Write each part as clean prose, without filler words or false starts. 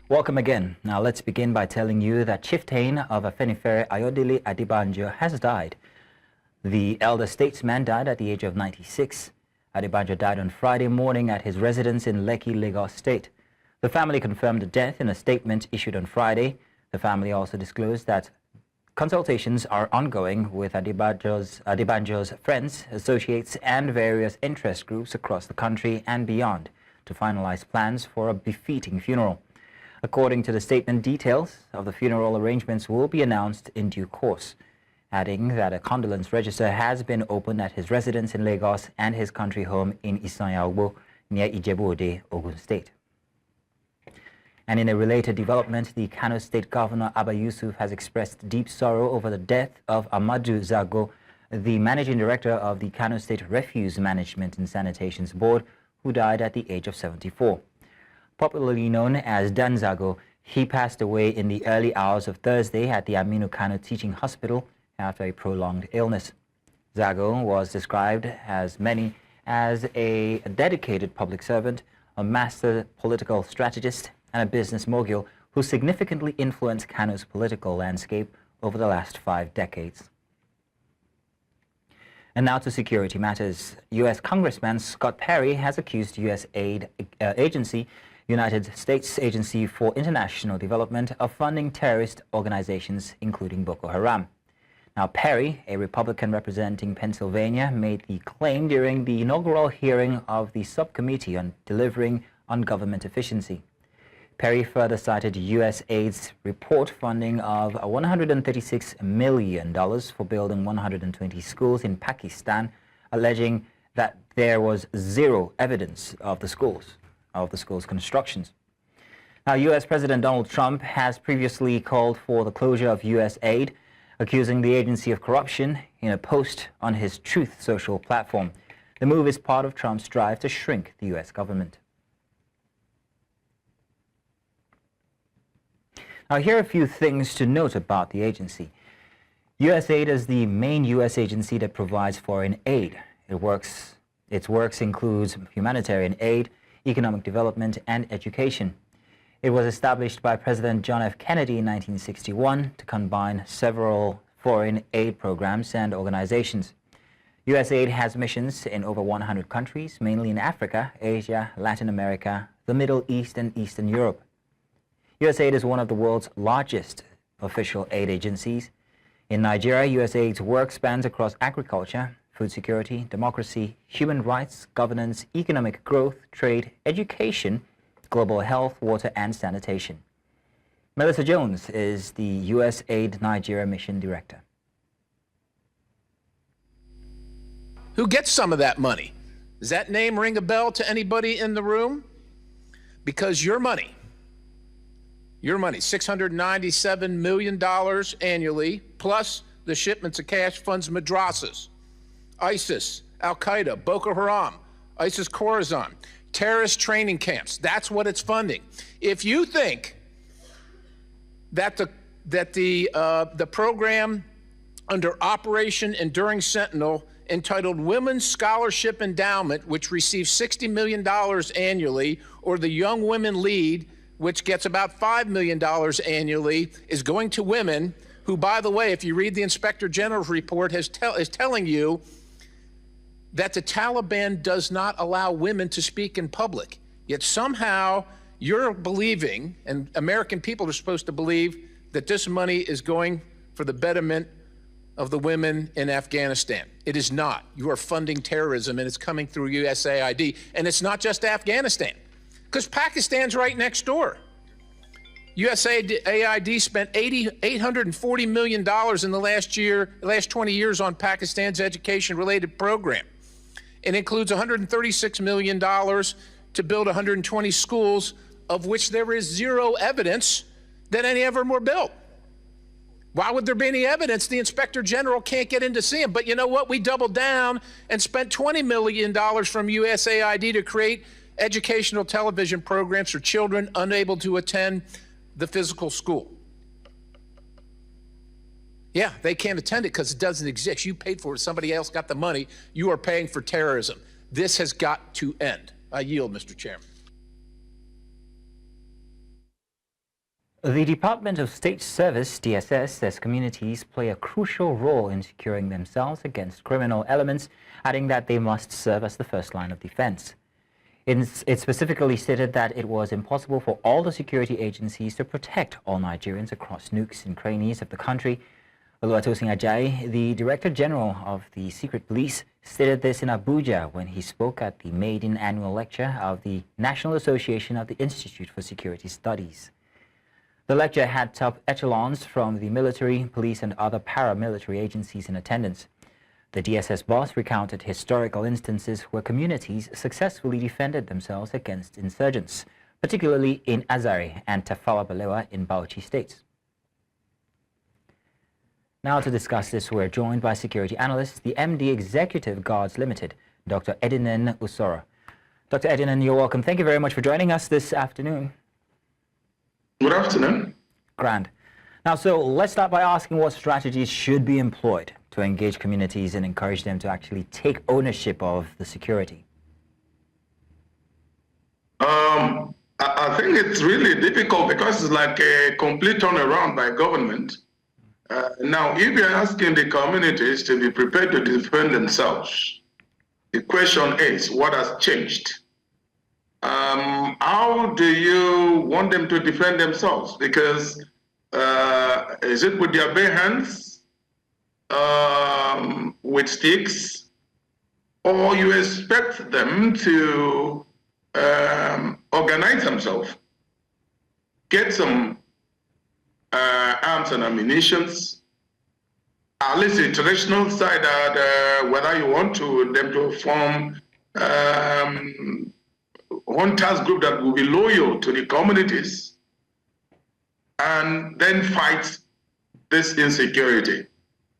Welcome again. Now let's begin by telling you that Chieftain of Afenifere Ayodele Adebanjo has died. The elder statesman died at the age of 96. Adebanjo died on Friday morning at his residence in Lekki, Lagos State. The family confirmed the death in a statement issued on Friday. The family also disclosed that consultations are ongoing with Adebanjo's friends, associates and various interest groups across the country and beyond to finalize plans for a befitting funeral. According to the statement, details of the funeral arrangements will be announced in due course, adding that a condolence register has been opened at his residence in Lagos and his country home in Isanyagbo near Ijebu-Ode, Ogun State. And in a related development, the Kano State Governor Abba Yusuf has expressed deep sorrow over the death of Amadu Zago, the managing director of the Kano State Refuse Management and Sanitation Board, who died at the age of 74. Popularly known as Dan Zago, he passed away in the early hours of Thursday at the Aminu Kano Teaching Hospital after a prolonged illness. Zago was described as a dedicated public servant, a master political strategist, and a business mogul who significantly influenced Kano's political landscape over the last 5 decades. And now to security matters. U.S. Congressman Scott Perry has accused USAID agency, United States Agency for International Development, of funding terrorist organizations, including Boko Haram. Now, Perry, a Republican representing Pennsylvania, made the claim during the inaugural hearing of the subcommittee on delivering on government efficiency. Perry further cited USAID's report funding of $136 million for building 120 schools in Pakistan, alleging that there was zero evidence of the schools' constructions. Now, U.S. President Donald Trump has previously called for the closure of USAID, accusing the agency of corruption in a post on his Truth Social platform. The move is part of Trump's drive to shrink the U.S. government. Now, here are a few things to note about the agency. USAID is the main U.S. agency that provides foreign aid. Its works includes humanitarian aid, economic development, and education. It was established by President John F. Kennedy in 1961 to combine several foreign aid programs and organizations. USAID has missions in over 100 countries, mainly in Africa, Asia, Latin America, the Middle East, and Eastern Europe. USAID is one of the world's largest official aid agencies. In Nigeria, USAID's work spans across agriculture, food security, democracy, human rights, governance, economic growth, trade, education, global health, water, and sanitation. Melissa Jones is the USAID Nigeria Mission Director. Who gets some of that money? Does that name ring a bell to anybody in the room? Because your money, $697 million annually, plus the shipments of cash funds madrasas, ISIS, Al-Qaeda, Boko Haram, ISIS Khorasan, terrorist training camps. That's what it's funding. If you think that the program under Operation Enduring Sentinel, entitled Women's Scholarship Endowment, which receives $60 million annually, or the Young Women Lead, which gets about $5 million annually, is going to women who, by the way, if you read the Inspector General's report, is telling you that the Taliban does not allow women to speak in public. Yet somehow you're believing, and American people are supposed to believe, that this money is going for the betterment of the women in Afghanistan. It is not. You are funding terrorism, and it's coming through USAID. And it's not just Afghanistan, because Pakistan's right next door. USAID spent $840 million in the last 20 years on Pakistan's education-related program. It includes $136 million to build 120 schools, of which there is zero evidence that any of them were built. Why would there be any evidence? The Inspector General can't get in to see them. But you know what? We doubled down and spent $20 million from USAID to create educational television programs for children unable to attend the physical school. Yeah, they can't attend it because it doesn't exist. You paid for it. Somebody else got the money. You are paying for terrorism. This has got to end. I yield, Mr. Chairman. The Department of State Service, DSS, says communities play a crucial role in securing themselves against criminal elements, adding that they must serve as the first line of defense. It specifically stated that it was impossible for all the security agencies to protect all Nigerians across nooks and crannies of the country. Oluwatosin Ajayi, the Director General of the Secret Police, stated this in Abuja when he spoke at the maiden annual lecture of the National Association of the Institute for Security Studies. The lecture had top echelons from the military, police and other paramilitary agencies in attendance. The DSS boss recounted historical instances where communities successfully defended themselves against insurgents, particularly in Azare and Tafawa Balewa in Bauchi states. Now to discuss this, we're joined by security analyst, the MD Executive Guards Limited, Dr. Edinen Usoro. Dr. Edinen, you're welcome. Thank you very much for joining us this afternoon. Good afternoon. Grand. Now, so let's start by asking what strategies should be employed to engage communities and encourage them to actually take ownership of the security. I think it's really difficult because it's like a complete turnaround by government. Now, if you're asking the communities to be prepared to defend themselves, the question is, what has changed? How do you want them to defend themselves? Because is it with their bare hands, with sticks, or you expect them to organize themselves, get some arms and ammunitions, at least the traditional side, whether you want them to form hunters group that will be loyal to the communities and then fight this insecurity.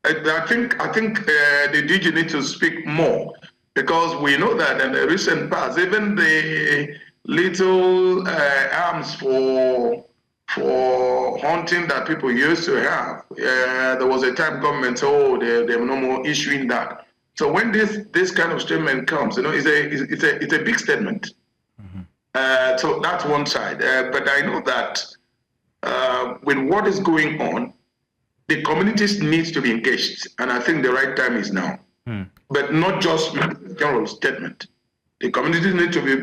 I think the DG needs to speak more, because we know that in the recent past, even the little arms for hunting that people used to have, there was a time government said, oh, they're no more issuing that. So when this kind of statement comes, it's a big statement. So that's one side. But I know that with what is going on, the communities need to be engaged, and I think the right time is now. But not just general statement. The communities need to be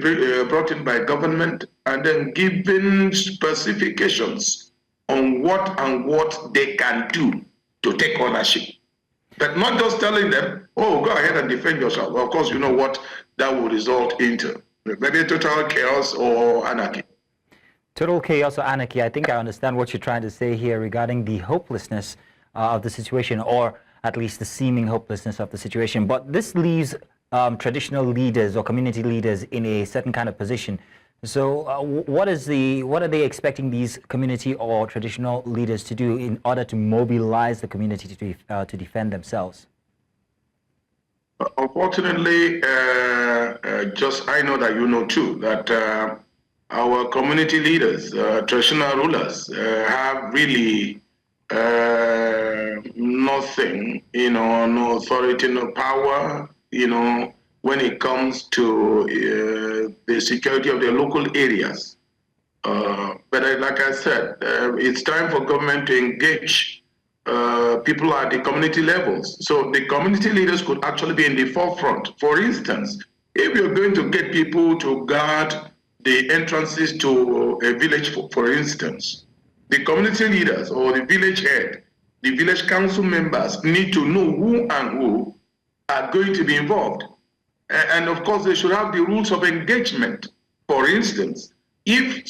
brought in by government and then given specifications on what they can do to take ownership. But not just telling them, oh, go ahead and defend yourself. Well, of course, you know what that will result into. Maybe total chaos or anarchy. Total chaos or anarchy. I think I understand what you're trying to say here regarding the hopelessness of the situation, or at least the seeming hopelessness of the situation. But this leaves traditional leaders or community leaders in a certain kind of position. So what are they expecting these community or traditional leaders to do in order to mobilize the community to defend themselves? Unfortunately, just I know that you know too, that our community leaders, traditional rulers, have really nothing, no authority, no power, when it comes to the security of their local areas. But like I said, it's time for government to engage people at the community levels. So the community leaders could actually be in the forefront. For instance, if you're going to get people to guard the entrances to a village, for instance, the community leaders or the village head, the village council members need to know who and who are going to be involved. And of course, they should have the rules of engagement. For instance, if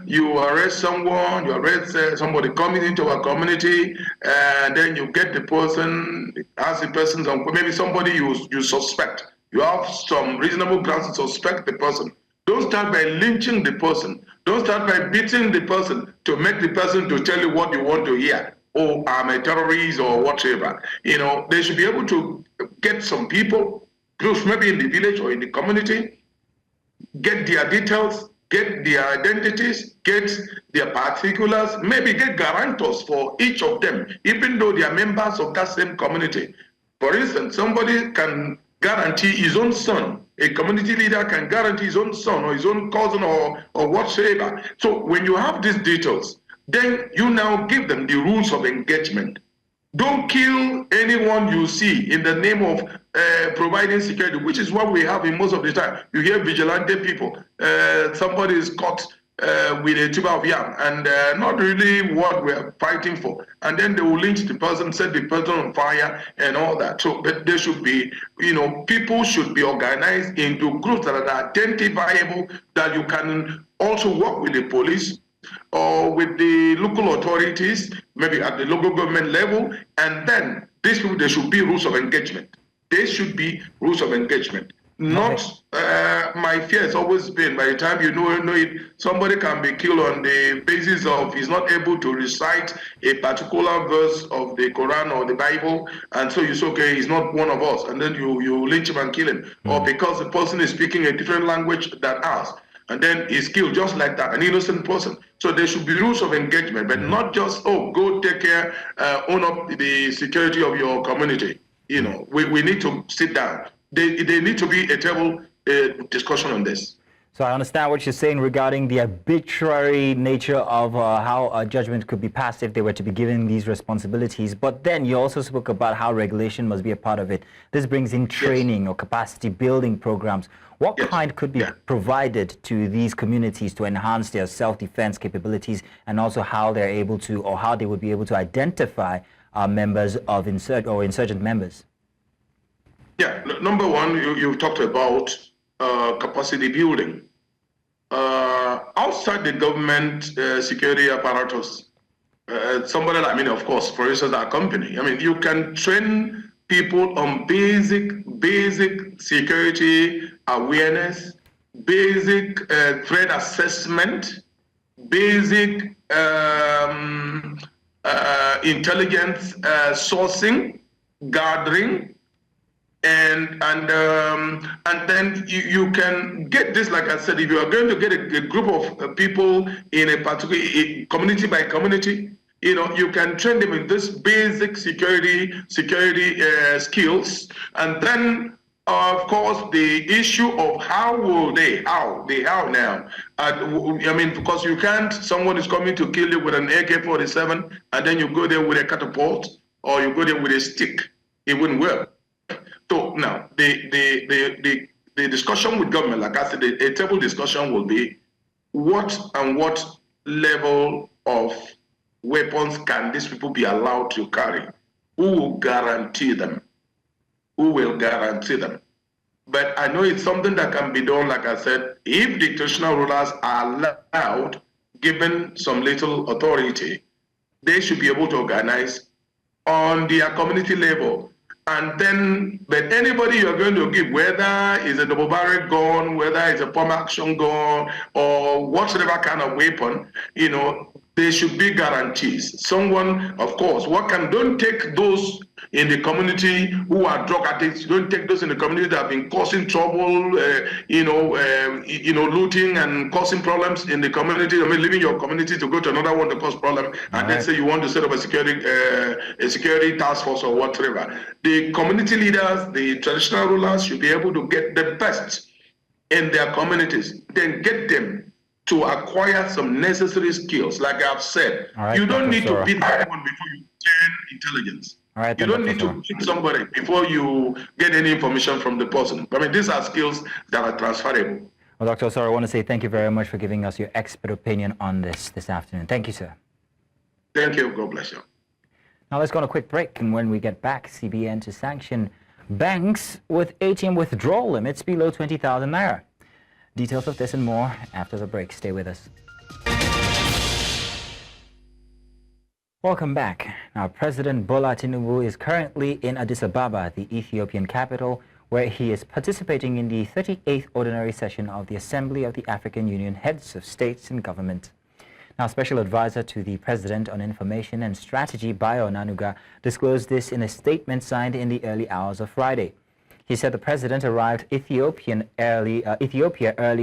you arrest somebody coming into our community, and then you get the person, ask the person, maybe somebody you suspect, you have some reasonable grounds to suspect the person. Don't start by lynching the person. Don't start by beating the person to make the person to tell you what you want to hear. Oh, I'm a terrorist or whatever. They should be able to get some people, maybe in the village or in the community, get their details, get their identities, get their particulars, maybe get guarantors for each of them, even though they are members of that same community. For instance, somebody can guarantee his own son. A community leader can guarantee his own son or his own cousin or whatsoever. So when you have these details, then you now give them the rules of engagement. Don't kill anyone you see in the name of providing security, which is what we have in most of the time. You hear vigilante people, somebody is caught with a tuber of yam, and not really what we're fighting for. And then they will lynch the person, set the person on fire, and all that. So, but there should be, people should be organized into groups that are identifiable, that you can also work with the police or with the local authorities, maybe at the local government level, and then these people, there should be rules of engagement. There should be rules of engagement. Not my fear has always been, by the time you know it, somebody can be killed on the basis of he's not able to recite a particular verse of the Quran or the Bible, and so you say, okay, he's not one of us, and then you lynch him and kill him, or because the person is speaking a different language than ours, and then he's killed just like that, an innocent person. So there should be rules of engagement, but not just, oh, go take care, own up the security of your community. We need to sit down. They need to be a table discussion on this. So I understand what you're saying regarding the arbitrary nature of how a judgment could be passed if they were to be given these responsibilities. But then you also spoke about how regulation must be a part of it. This brings in training or capacity building programs. What kind could be provided to these communities to enhance their self-defense capabilities, and also how they're able to, or how they would be able to identify members of insurgent members? Yeah, number one, you've talked about capacity building. Outside the government security apparatus, somebody like me, of course, for instance, our company, you can train people on basic security awareness, basic threat assessment, basic intelligence sourcing, gathering, and then you can get this, like I said, if you are going to get a group of people in a particular community by community, you can train them in this basic security skills, and then of course the issue of how now, because you can't, someone is coming to kill you with an AK-47 and then you go there with a catapult or you go there with a stick. It wouldn't work. So now the discussion with government, like I said, a table discussion will be what level of weapons can these people be allowed to carry? Who will guarantee them? Who will guarantee them? But I know it's something that can be done, like I said, if the traditional rulers are allowed, given some little authority, they should be able to organize on their community level. And then, but anybody you're going to give, whether it's a double-barrel gun, whether it's a pump action gun, or whatever kind of weapon, there should be guarantees. Someone, of course, don't take those in the community who are drug addicts. Don't take those in the community that have been causing trouble, looting and causing problems in the community. Leaving your community to go to another one to cause problem, and then say you want to set up a security task force or whatever. The community leaders, the traditional rulers, should be able to get the best in their communities, then get them to acquire some necessary skills. Like I've said, you don't need to beat someone before you turn intelligence. You don't need to beat somebody before you get any information from the person. These are skills that are transferable. Well, Dr. Osoro, I want to say thank you very much for giving us your expert opinion on this afternoon. Thank you, sir. Thank you. God bless you. Now let's go on a quick break, and when we get back, CBN to sanction banks with ATM withdrawal limits below 20,000 naira. Details of this and more after the break. Stay with us. Welcome back. Now, President Bola Tinubu is currently in Addis Ababa, the Ethiopian capital, where he is participating in the 38th Ordinary Session of the Assembly of the African Union Heads of States and Government. Now, Special Advisor to the President on Information and Strategy, Bayo Onanuga, disclosed this in a statement signed in the early hours of Friday. He said the president arrived Ethiopia early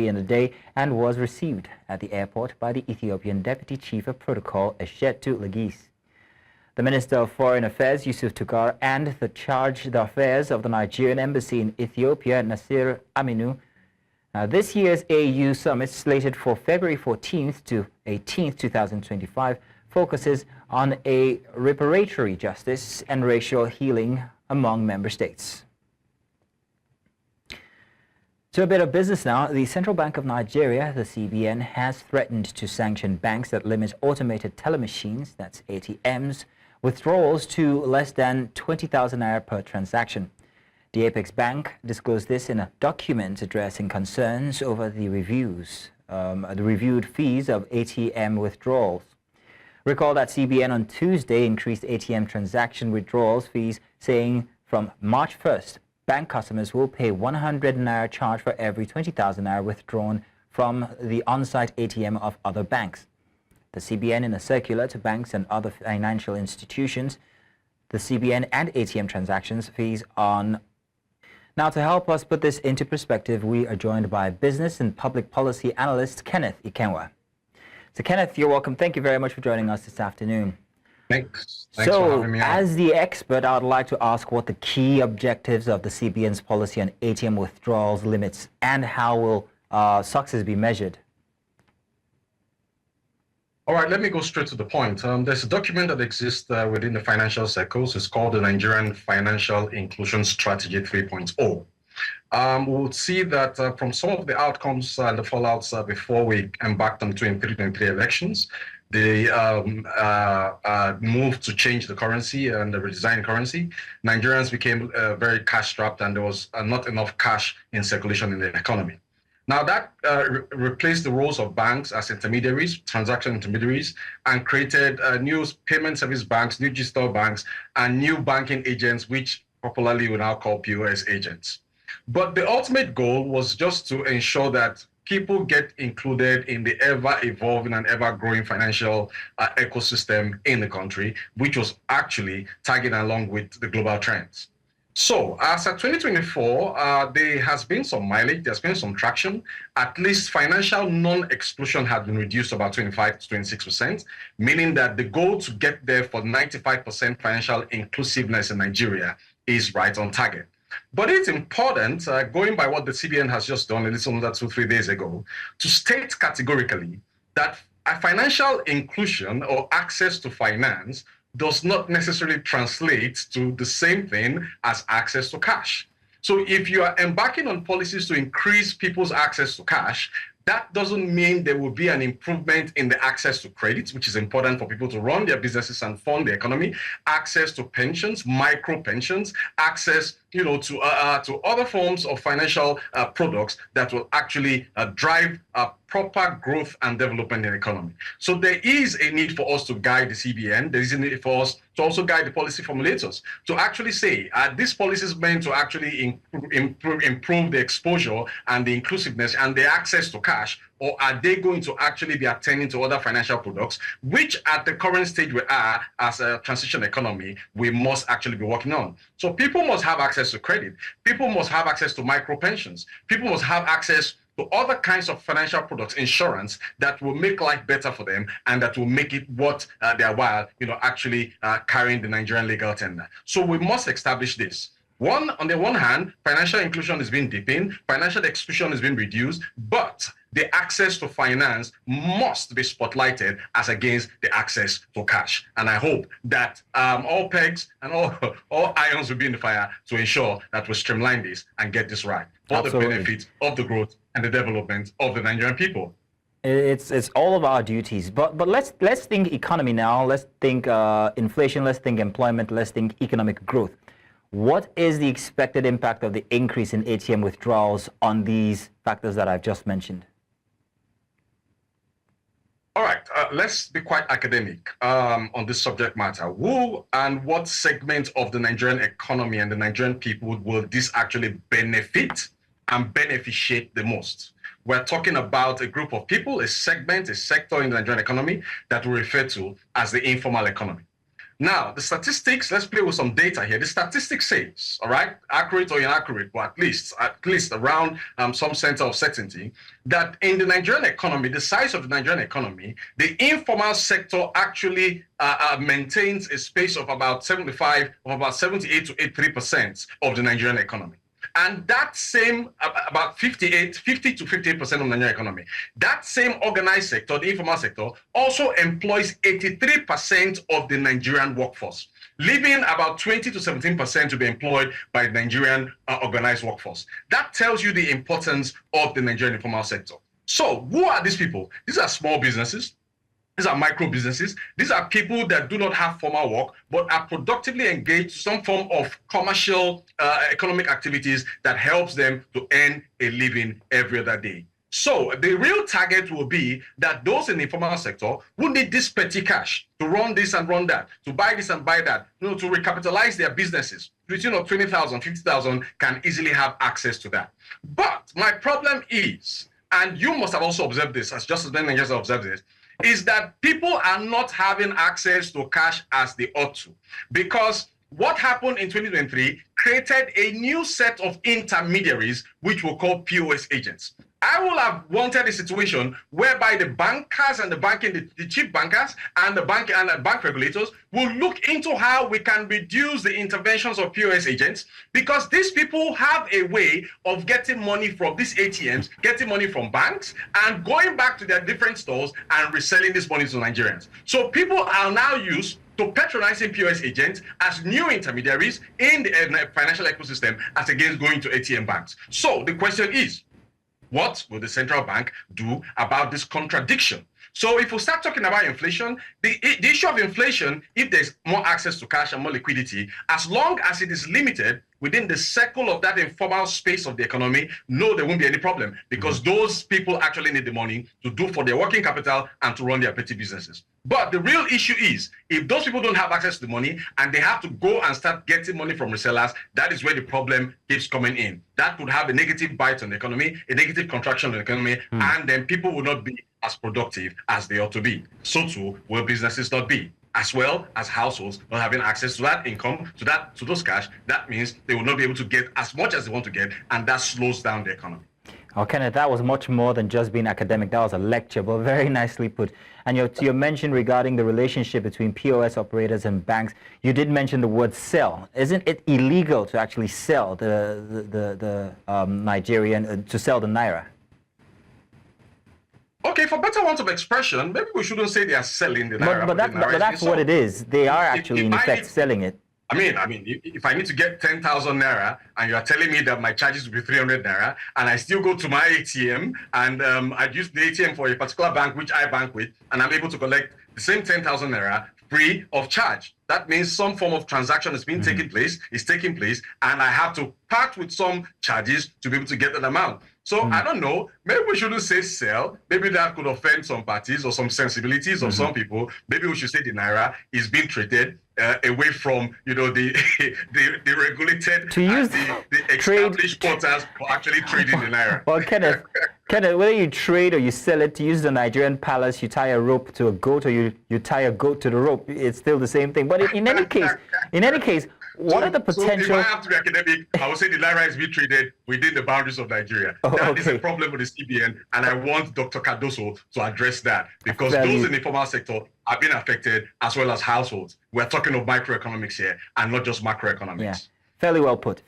in the day and was received at the airport by the Ethiopian Deputy Chief of Protocol, Eshetu Legis. The Minister of Foreign Affairs, Yusuf Tukar, and the Charge d'Affaires of the Nigerian Embassy in Ethiopia, Nasir Aminu, This year's AU Summit, slated for February 14th to 18th, 2025, focuses on a reparatory justice and racial healing among member states. To a bit of business now, the Central Bank of Nigeria, the CBN, has threatened to sanction banks that limit automated teller machines, that's ATMs, withdrawals to less than 20,000 naira per transaction. The Apex Bank disclosed this in a document addressing concerns over the reviewed fees of ATM withdrawals. Recall that CBN on Tuesday increased ATM transaction withdrawals fees, saying from March 1st, bank customers will pay 100 naira charge for every 20,000 naira withdrawn from the on-site ATM of other banks. The CBN, in a circular to banks and other financial institutions, the CBN and ATM transactions fees on. Now, to help us put this into perspective, we are joined by business and public policy analyst Kenneth Ikenwa. So, Kenneth, you're welcome. Thank you very much for joining us this afternoon. Thanks for having me on. As the expert, I would like to ask what the key objectives of the CBN's policy on ATM withdrawals limits and how will success be measured? All right, let me go straight to the point. There's a document that exists within the financial circles. It's called the Nigerian Financial Inclusion Strategy 3.0. We'll see that from some of the outcomes and the fallouts before we embarked on the 2023 elections, the move to change the currency and the redesign currency, Nigerians became very cash-strapped, and there was not enough cash in circulation in the economy. Now that replaced the roles of banks as intermediaries, transaction intermediaries, and created new payment service banks, new digital banks, and new banking agents, which popularly we now call POS agents. But the ultimate goal was just to ensure that people get included in the ever-evolving and ever-growing financial ecosystem in the country, which was actually tagging along with the global trends. So as of 2024, there has been some mileage, there's been some traction. At least financial non-exclusion has been reduced about 25 to 26%, meaning that the goal to get there for 95% financial inclusiveness in Nigeria is right on target. But it's important, going by what the CBN has just done a little under 2-3 days ago, to state categorically that a financial inclusion or access to finance does not necessarily translate to the same thing as access to cash. So if you are embarking on policies to increase people's access to cash, that doesn't mean there will be an improvement in the access to credit, which is important for people to run their businesses and fund the economy, access to pensions, micro pensions, access to other forms of financial products that will actually drive proper growth and development in the economy. So there is a need for us to guide the CBN. There is a need for us to also guide the policy formulators to actually say, are these policies meant to actually improve the exposure and the inclusiveness and the access to cash, or are they going to actually be attending to other financial products, which at the current stage we are as a transition economy, we must actually be working on. So people must have access to credit. People must have access to micro pensions. People must have access to other kinds of financial products, insurance, that will make life better for them and that will make it worth their while, actually carrying the Nigerian legal tender. So we must establish this. On the one hand, financial inclusion is being deepened, financial exclusion is being reduced, but the access to finance must be spotlighted as against the access to cash. And I hope that all pegs and all irons will be in the fire to ensure that we streamline this and get this right for Absolutely. The benefit of the growth and the development of the Nigerian people. It's all of our duties, but let's think economy now. Let's think inflation. Let's think employment. Let's think economic growth. What is the expected impact of the increase in ATM withdrawals on these factors that I've just mentioned? All right, let's be quite academic on this subject matter. Who and what segment of the Nigerian economy and the Nigerian people will this actually benefit and beneficiate the most? We're talking about a group of people, a segment, a sector in the Nigerian economy that we refer to as the informal economy. Now, the statistics, let's play with some data here. The statistics says, all right, accurate or inaccurate, but at least around some center of certainty, that in the Nigerian economy, the size of the Nigerian economy, the informal sector actually maintains a space of about 78 to 83% of the Nigerian economy. And that same, about 50 to 58% of the Nigerian economy, that same organized sector, the informal sector, also employs 83% of the Nigerian workforce, leaving about 20 to 17% to be employed by the Nigerian organized workforce. That tells you the importance of the Nigerian informal sector. So who are these people? These are small businesses. These are micro businesses. These are people that do not have formal work, but are productively engaged in some form of commercial economic activities that helps them to earn a living every other day. So the real target will be that those in the informal sector who need this petty cash to run this and run that, to buy this and buy that, to recapitalize their businesses, between 20,000, 50,000 can easily have access to that. But my problem is, and you must have also observed this, as just as many Nigerians have observed this, is that people are not having access to cash as they ought to. Because what happened in 2023 created a new set of intermediaries, which we'll call POS agents. I will have wanted a situation whereby the bankers and the chief bankers and the bank regulators will look into how we can reduce the interventions of POS agents, because these people have a way of getting money from these ATMs, getting money from banks, and going back to their different stores and reselling this money to Nigerians. So people are now used to patronizing POS agents as new intermediaries in the financial ecosystem as against going to ATM banks. So the question is, what will the central bank do about this contradiction? So if we start talking about inflation, the issue of inflation, if there's more access to cash and more liquidity, as long as it is limited within the circle of that informal space of the economy, no, there won't be any problem, because those people actually need the money to do for their working capital and to run their petty businesses. But the real issue is, if those people don't have access to the money and they have to go and start getting money from resellers, that is where the problem keeps coming in. That could have a negative bite on the economy, a negative contraction on the economy, and then people will not be as productive as they ought to be. So too will businesses not be, as well as households not having access to that income, to those cash. That means they will not be able to get as much as they want to get, and that slows down the economy. Oh, Kenneth, that was much more than just being academic. That was a lecture, but very nicely put. And your mention regarding the relationship between POS operators and banks, you did mention the word sell. Isn't it illegal to actually sell the Nigerian, to sell the Naira? Okay, for better want of expression, maybe we shouldn't say they are selling the Naira. But that's what it is. They are actually, in effect, selling it. I mean, if I need to get 10,000 Naira and you are telling me that my charges will be 300 Naira, and I still go to my ATM and I use the ATM for a particular bank which I bank with, and I'm able to collect the same 10,000 Naira free of charge. That means some form of transaction is taking place, and I have to part with some charges to be able to get that amount. So I don't know, maybe we shouldn't say sell. Maybe that could offend some parties or some sensibilities of some people. Maybe we should say the Naira is being traded away from, the regulated, to use the established quotas for actually trading the Naira. Well, Kenneth, whether you trade or you sell it, to use the Nigerian palace, you tie a rope to a goat or you tie a goat to the rope, it's still the same thing. But in any case, what are the potential... So if I have to be academic, I would say the Naira is being traded within the boundaries of Nigeria. That is a problem with the CBN, and I want Dr. Cardoso to address that, because those in the informal sector are being affected, as well as households. We're talking of microeconomics here, and not just macroeconomics. Yeah. Fairly well put.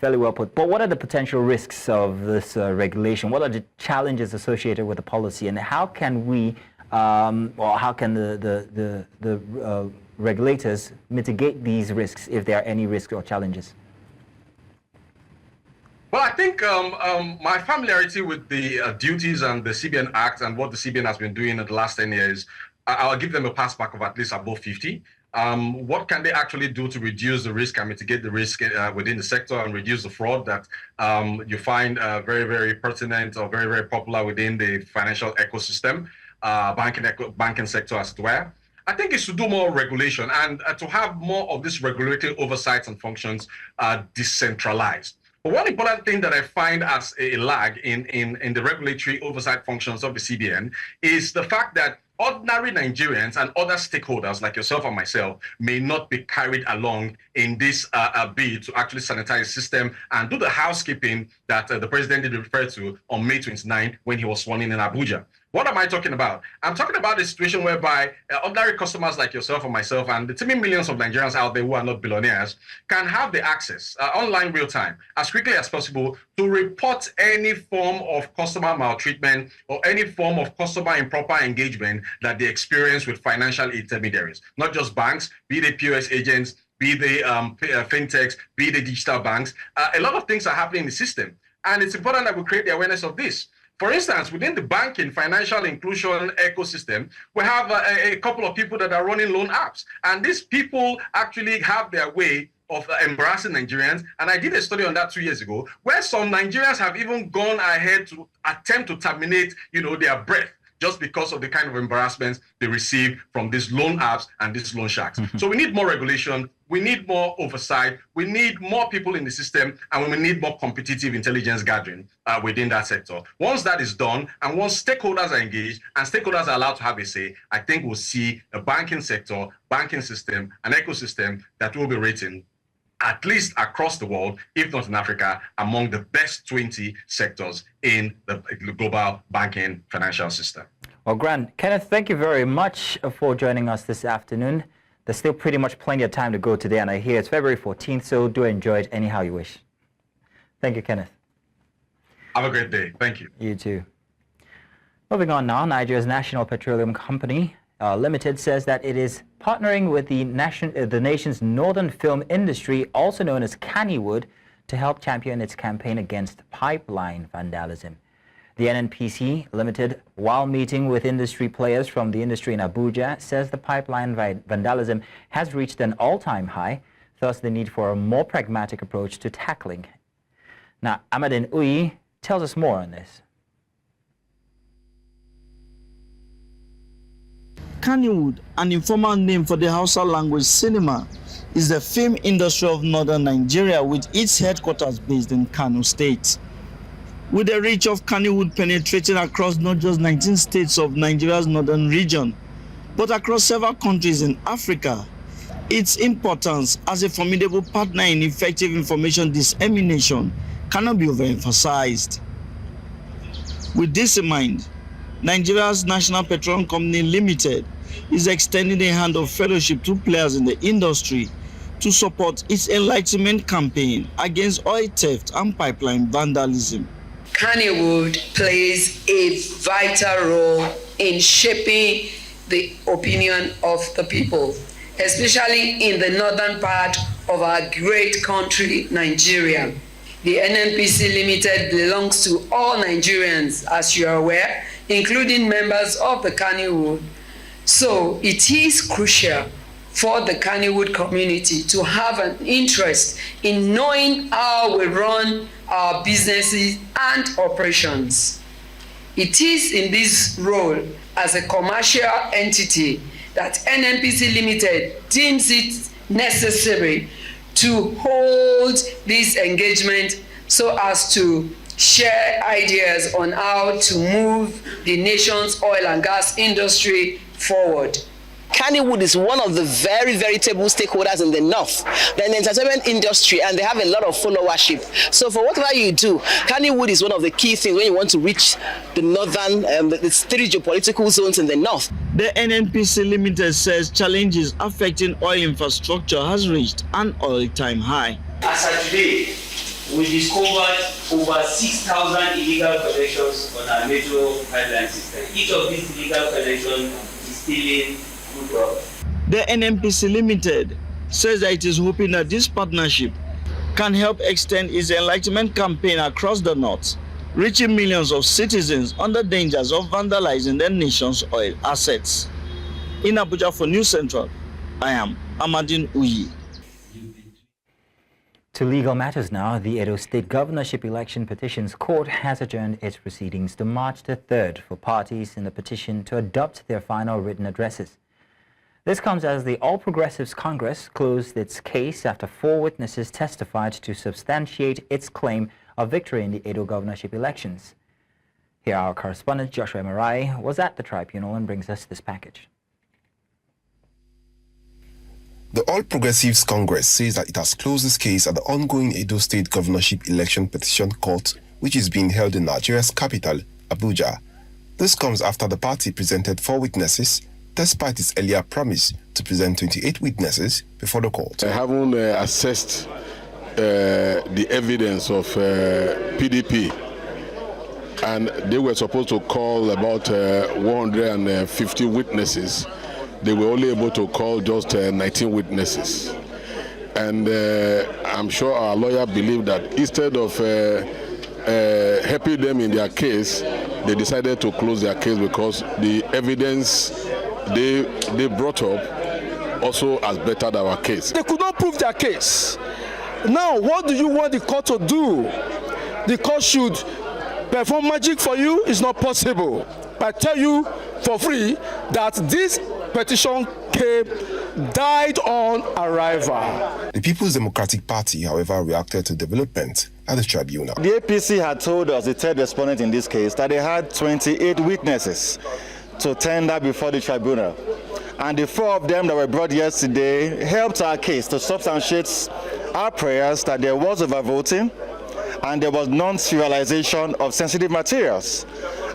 But what are the potential risks of this regulation? What are the challenges associated with the policy, and how can we, or how can the regulators mitigate these risks, if there are any risks or challenges? Well, I think my familiarity with the duties and the CBN Act and what the CBN has been doing in the last 10 years, I'll give them a pass back of at least above 50. What can they actually do to reduce the risk and mitigate the risk within the sector and reduce the fraud that you find very, very pertinent or very, very popular within the financial ecosystem, banking sector as it were? I think it's to do more regulation and to have more of this regulatory oversights and functions decentralized. But one important thing that I find as a lag in the regulatory oversight functions of the CBN is the fact that ordinary Nigerians and other stakeholders like yourself and myself may not be carried along in this bid to actually sanitize the system and do the housekeeping that the president did refer to on May 29 when he was sworn in Abuja. What am I talking about? I'm talking about a situation whereby ordinary customers like yourself or myself and the teeming millions of Nigerians out there who are not billionaires can have the access online real time as quickly as possible to report any form of customer maltreatment or any form of customer improper engagement that they experience with financial intermediaries, not just banks, be they POS agents, be they fintechs, be they digital banks. A lot of things are happening in the system. And it's important that we create the awareness of this. For instance, within the banking financial inclusion ecosystem, we have a couple of people that are running loan apps. And these people actually have their way of embarrassing Nigerians. And I did a study on that 2 years ago, where some Nigerians have even gone ahead to attempt to terminate, their breath, just because of the kind of embarrassments they receive from these loan apps and these loan sharks. So we need more regulation, we need more oversight, we need more people in the system, and we need more competitive intelligence gathering within that sector. Once that is done, and once stakeholders are engaged and stakeholders are allowed to have a say, I think we'll see a banking sector, banking system, an ecosystem that will be rating, at least across the world, if not in Africa, among the best 20 sectors in the global banking financial system. Well, Grant, Kenneth, thank you very much for joining us this afternoon. There's still pretty much plenty of time to go today, and I hear it's February 14th, so do enjoy it anyhow you wish. Thank you, Kenneth. Have a great day. Thank you. You too. Moving on now, Nigeria's National Petroleum Company Limited says that it is partnering with the nation's northern film industry, also known as Kannywood, to help champion its campaign against pipeline vandalism. The NNPC Limited, while meeting with industry players from the industry in Abuja, says the pipeline vandalism has reached an all-time high, thus the need for a more pragmatic approach to tackling. Now, Amadin Uyi tells us more on this. Kannywood, an informal name for the Hausa language cinema, is the film industry of northern Nigeria with its headquarters based in Kano State. With the reach of Kannywood penetrating across not just 19 states of Nigeria's northern region, but across several countries in Africa, its importance as a formidable partner in effective information dissemination cannot be overemphasized. With this in mind, Nigeria's National Petroleum Company Limited is extending a hand of fellowship to players in the industry to support its enlightenment campaign against oil theft and pipeline vandalism. Kannywood plays a vital role in shaping the opinion of the people, especially in the northern part of our great country, Nigeria. The NNPC Limited belongs to all Nigerians, as you are aware, including members of the Kannywood. So it is crucial for the Kannywood community to have an interest in knowing how we run our businesses and operations. It is in this role as a commercial entity that NNPC Limited deems it necessary to hold this engagement so as to share ideas on how to move the nation's oil and gas industry forward. Kannywood is one of the very veritable stakeholders in the North. They're in the entertainment industry and they have a lot of followership. So for whatever you do, Kannywood is one of the key things when you want to reach the northern, the three geopolitical zones in the North. The NNPC Limited says challenges affecting oil infrastructure has reached an all-time high. As of today, we discovered over 6,000 illegal connections on our major pipeline system. Each of these illegal connections is stealing crude oil. The NNPC Limited says that it is hoping that this partnership can help extend its enlightenment campaign across the North, reaching millions of citizens under dangers of vandalizing their nation's oil assets. In Abuja for News Central, I am Amadin Uyi. To legal matters now, the Edo State Governorship Election Petitions Court has adjourned its proceedings to March the 3rd for parties in the petition to adopt their final written addresses. This comes as the All Progressives Congress closed its case after 4 witnesses testified to substantiate its claim of victory in the Edo governorship elections. Here our correspondent Joshua Marai was at the tribunal and brings us this package. The All Progressives Congress says that it has closed its case at the ongoing Edo State Governorship Election Petition Court, which is being held in Nigeria's capital, Abuja. This comes after the party presented 4 witnesses, despite its earlier promise to present 28 witnesses before the court. I haven't assessed the evidence of PDP, and they were supposed to call about 150 witnesses. They were only able to call just 19 witnesses. And I'm sure our lawyer believed that instead of helping them in their case, they decided to close their case because the evidence they brought up also has bettered our case. They could not prove their case. Now, what do you want the court to do? The court should perform magic for you? It's not possible. I tell you for free that this petition died on arrival. The People's Democratic Party, however, reacted to development at the tribunal. The APC had told us, the third respondent in this case, that they had 28 witnesses to tender before the tribunal. And the 4 of them that were brought yesterday helped our case to substantiate our prayers that there was overvoting and there was non-serialization of sensitive materials.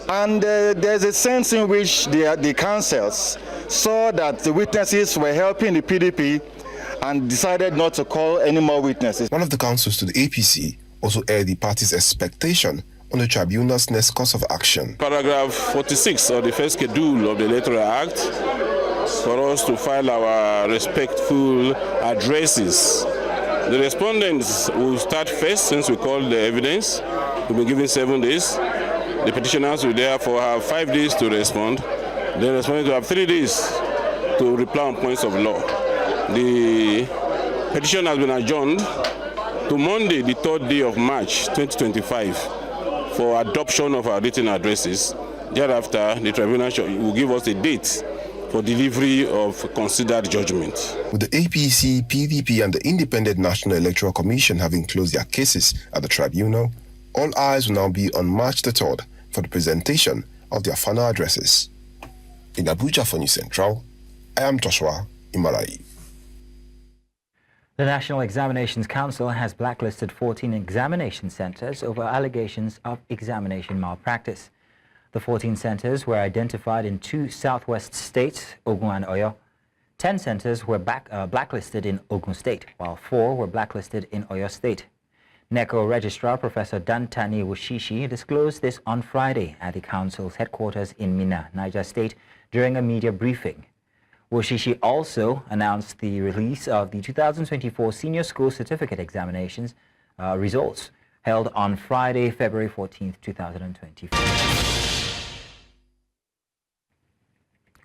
And there's a sense in which the councils saw that the witnesses were helping the PDP and decided not to call any more witnesses. One of the counsels to the APC also aired the party's expectation on the tribunal's next course of action. Paragraph 46 of the first schedule of the Electoral Act for us to file our respectful addresses. The respondents will start first since we called the evidence. We'll be given 7 days. The petitioners will therefore have 5 days to respond. The respondents will have 3 days to reply on points of law. The petition has been adjourned to Monday, the 3rd day of March 2025 for adoption of our written addresses. Thereafter, the tribunal will give us a date for delivery of considered judgment. With the APC, PDP and the Independent National Electoral Commission having closed their cases at the tribunal, all eyes will now be on March the 3rd for the presentation of their final addresses. In Abuja for News Central, I am Joshua Imarai. The National Examinations Council has blacklisted 14 examination centers over allegations of examination malpractice. The 14 centers were identified in 2 southwest states, Ogun and Oyo. 10 centers were blacklisted in Ogun State, while 4 were blacklisted in Oyo State. NECO Registrar Professor Dantani Wushishi disclosed this on Friday at the Council's headquarters in Minna, Niger State, during a media briefing. Wushishi also announced the release of the 2024 Senior School Certificate Examinations results held on Friday, February 14, 2024.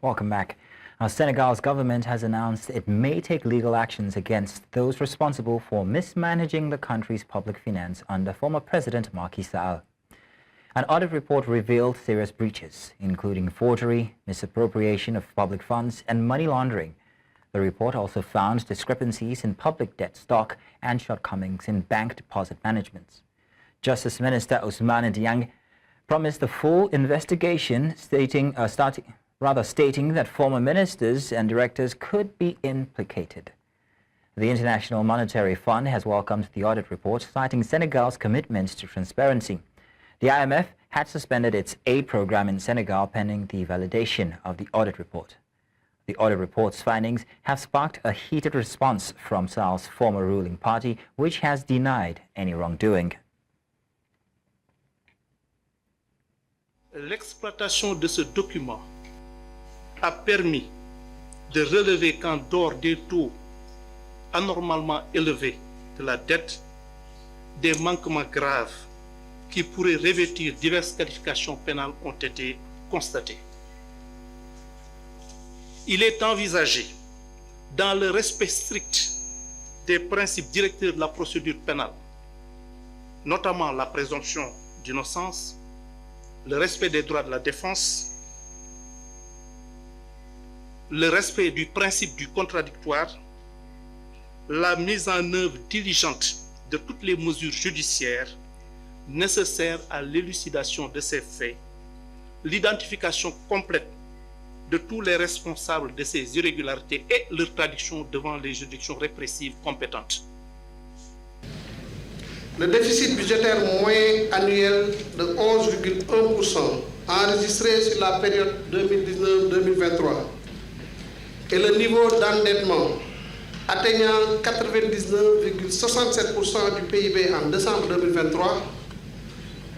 Welcome back. Now, Senegal's government has announced it may take legal actions against those responsible for mismanaging the country's public finance under former President Macky Sall. An audit report revealed serious breaches, including forgery, misappropriation of public funds, and money laundering. The report also found discrepancies in public debt stock and shortcomings in bank deposit management. Justice Minister Ousmane Dieng promised a full investigation, stating that former ministers and directors could be implicated. The International Monetary Fund has welcomed the audit report, citing Senegal's commitment to transparency. The IMF had suspended its aid program in Senegal pending the validation of the audit report. The audit report's findings have sparked a heated response from Sall's former ruling party, which has denied any wrongdoing. L'exploitation de ce document a permis de relever qu'en dehors des taux anormalement élevés de la dette, des manquements graves qui pourraient revêtir diverses qualifications pénales ont été constatés. Il est envisagé, dans le respect strict des principes directeurs de la procédure pénale, notamment la présomption d'innocence, le respect des droits de la défense, le respect du principe du contradictoire, la mise en œuvre diligente de toutes les mesures judiciaires nécessaires à l'élucidation de ces faits, l'identification complète de tous les responsables de ces irrégularités et leur traduction devant les juridictions répressives compétentes. Le déficit budgétaire moyen annuel de 11,1% enregistré sur la période 2019-2023 et le niveau d'endettement atteignant 99,67% du PIB en décembre 2023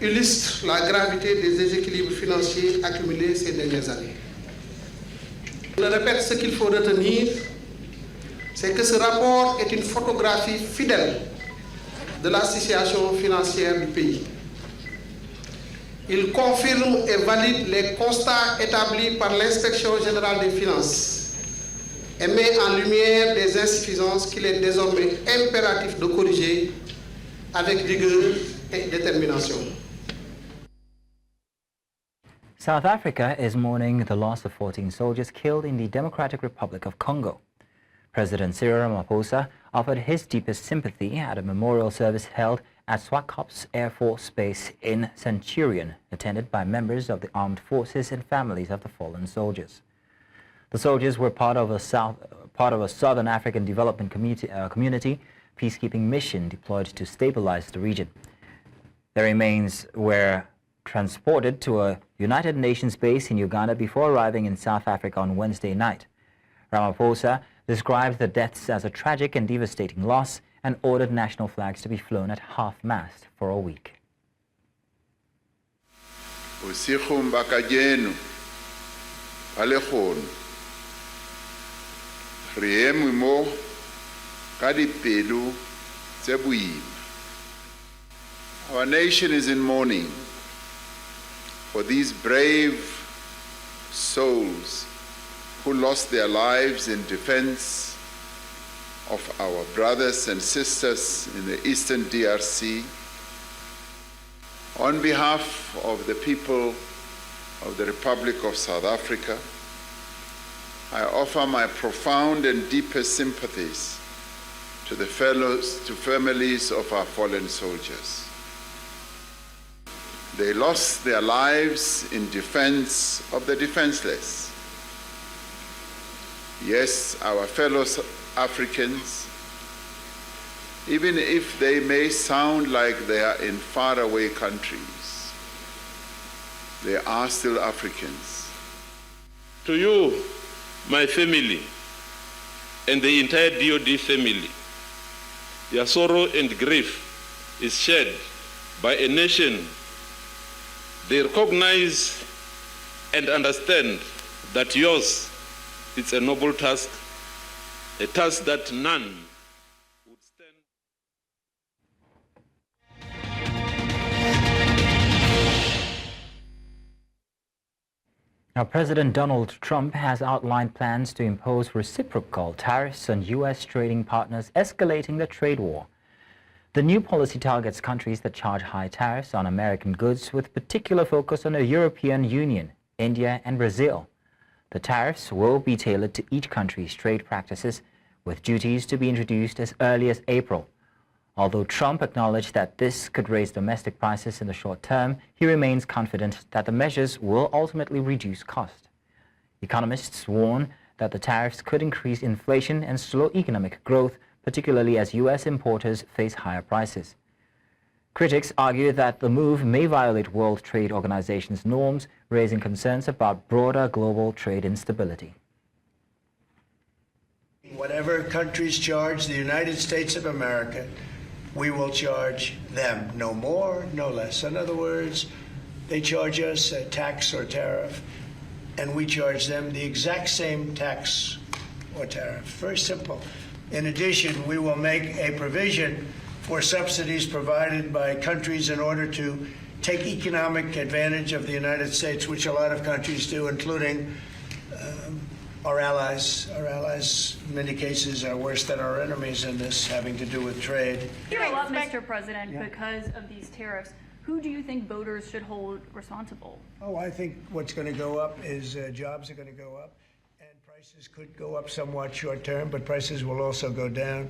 illustre la gravité des déséquilibres financiers accumulés ces dernières années. Je répète, ce qu'il faut retenir, c'est que ce rapport est une photographie fidèle de la situation financière du pays. Il confirme et valide les constats établis par l'Inspection générale des finances et met en lumière des insuffisances qu'il est désormais impératif de corriger avec rigueur et détermination. South Africa is mourning the loss of 14 soldiers killed in the Democratic Republic of Congo. President Cyril Ramaphosa offered his deepest sympathy at a memorial service held at Swakop's Air Force Base in Centurion, attended by members of the armed forces and families of the fallen soldiers. The soldiers were part of a Southern African Development Community peacekeeping mission deployed to stabilize the region. Their remains were transported to a United Nations base in Uganda before arriving in South Africa on Wednesday night. Ramaphosa described the deaths as a tragic and devastating loss and ordered national flags to be flown at half-mast for a week. Our nation is in mourning for these brave souls who lost their lives in defense of our brothers and sisters in the Eastern DRC. On behalf of the people of the Republic of South Africa, I offer my profound and deepest sympathies to the families of our fallen soldiers. They lost their lives in defense of the defenseless. Yes, our fellow Africans, even if they may sound like they are in faraway countries, they are still Africans. To you, my family, and the entire DoD family, your sorrow and grief is shared by a nation. They recognize and understand that yours is a noble task, a task that none would stand. Now, President Donald Trump has outlined plans to impose reciprocal tariffs on U.S. trading partners, escalating the trade war. The new policy targets countries that charge high tariffs on American goods, with particular focus on the European Union, India, and Brazil. The tariffs will be tailored to each country's trade practices, with duties to be introduced as early as April. Although Trump acknowledged that this could raise domestic prices in the short term, he remains confident that the measures will ultimately reduce cost. Economists warn that the tariffs could increase inflation and slow economic growth, particularly as U.S. importers face higher prices. Critics argue that the move may violate World Trade Organization's norms, raising concerns about broader global trade instability. Whatever countries charge the United States of America, we will charge them. No more, no less. In other words, they charge us a tax or tariff, and we charge them the exact same tax or tariff. Very simple. In addition, we will make a provision for subsidies provided by countries in order to take economic advantage of the United States, which a lot of countries do, including our allies. Our allies, in many cases, are worse than our enemies in this, having to do with trade. You know what, Mr. President, because of these tariffs, who do you think voters should hold responsible? Oh, I think what's going to go up is jobs are going to go up. Prices could go up somewhat short term, but prices will also go down.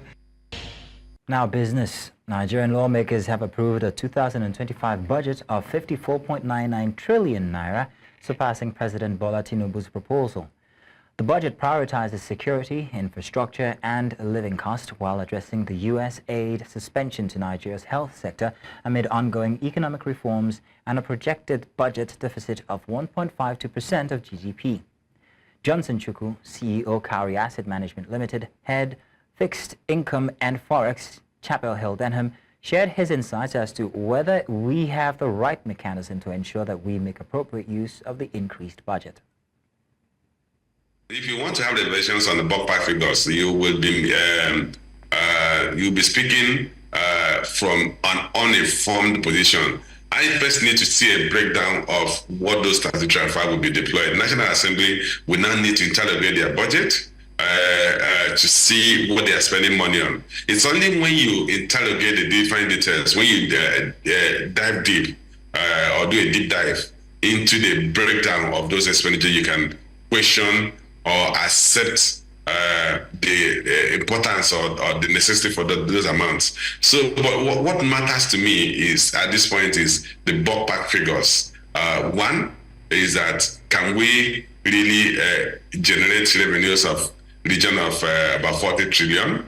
Now business. Nigerian lawmakers have approved a 2025 budget of 54.99 trillion naira, surpassing President Bola Tinubu's proposal. The budget prioritizes security, infrastructure, and living costs while addressing the USAID suspension to Nigeria's health sector amid ongoing economic reforms and a projected budget deficit of 1.52% of GDP. Johnson Chukwu, CEO, Cowrie Asset Management Limited, head Fixed Income and Forex, Chapel Hill, Denham, shared his insights as to whether we have the right mechanism to ensure that we make appropriate use of the increased budget. If you want to have the elections on the ballpark figures, you will be you'll be speaking from an uninformed position. I first need to see a breakdown of what those statutory funds will be deployed. The National Assembly will now need to interrogate their budget to see what they are spending money on. It's only when you interrogate the different details, when you dive deep or do a deep dive into the breakdown of those expenditures, you can question or accept the importance or the necessity for those amounts. So, but what matters to me is at this point is the ballpark figures. One is that can we really generate revenues of region of about 40 trillion?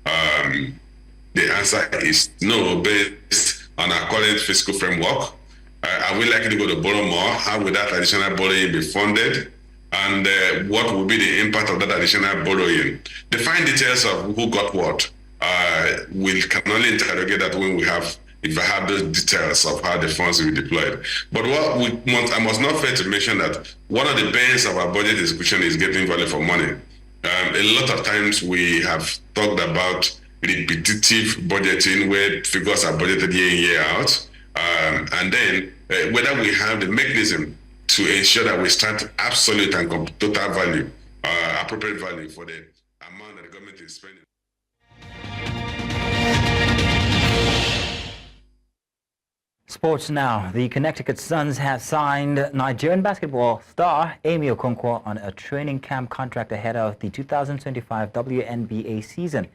The answer is no, based on our current fiscal framework. Are we likely to go to borrow more? How will that additional borrowing be funded? And what will be the impact of that additional borrowing? The fine details of who got what, we can only interrogate that when we have, if I have those details of how the funds will be deployed. But what I must not fail to mention that one of the bans of our budget execution is getting value for money. A lot of times we have talked about repetitive budgeting where figures are budgeted year in, year out. And then whether we have the mechanism to ensure that we start absolute and total value, appropriate value for the amount that the government is spending. Sports now. The Connecticut Suns have signed Nigerian basketball star Amy Okonkwo on a training camp contract ahead of the 2025 WNBA season.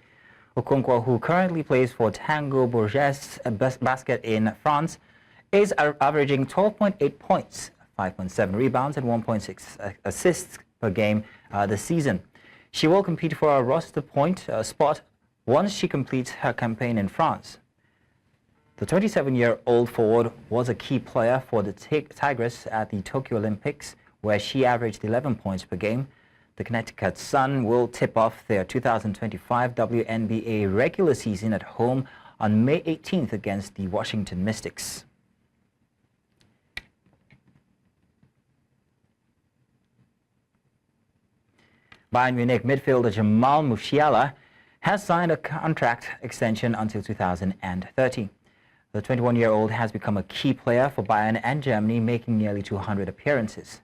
Okonkwo, who currently plays for Tango Bourges Basket in France, is averaging 12.8 points, 5.7 rebounds and 1.6 assists per game this season. She will compete for a roster point spot once she completes her campaign in France. The 27-year-old forward was a key player for the Tigress at the Tokyo Olympics, where she averaged 11 points per game. The Connecticut Sun will tip off their 2025 WNBA regular season at home on May 18th against the Washington Mystics. Bayern Munich midfielder Jamal Musiala has signed a contract extension until 2030. The 21-year-old has become a key player for Bayern and Germany, making nearly 200 appearances.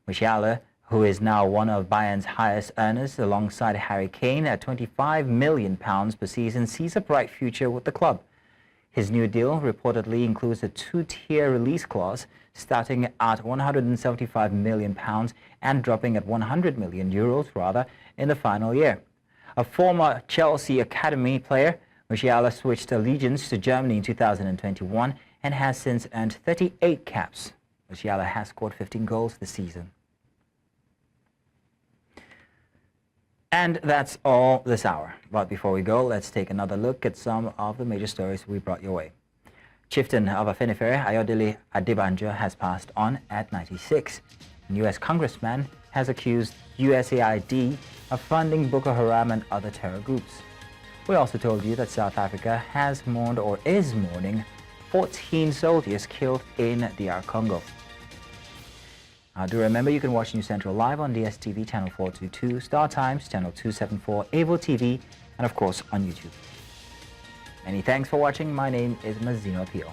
Musiala, who is now one of Bayern's highest earners alongside Harry Kane at £25 million per season, sees a bright future with the club. His new deal reportedly includes a two-tier release clause starting at £175 million and dropping at €100 million in the final year. A former Chelsea Academy player, Musiala switched allegiance to Germany in 2021 and has since earned 38 caps. Musiala has scored 15 goals this season. And that's all this hour. But before we go, let's take another look at some of the major stories we brought your way. Chieftain of Afenifere Ayodele Adebanjo has passed on at 96. A U.S. Congressman has accused USAID of funding Boko Haram and other terror groups. We also told you that South Africa has mourned or is mourning 14 soldiers killed in DR Congo. Do remember you can watch News Central live on DSTV channel 422, Star Times channel 274, Avo TV, and of course on YouTube. Many thanks for watching. My name is Mazino Pio.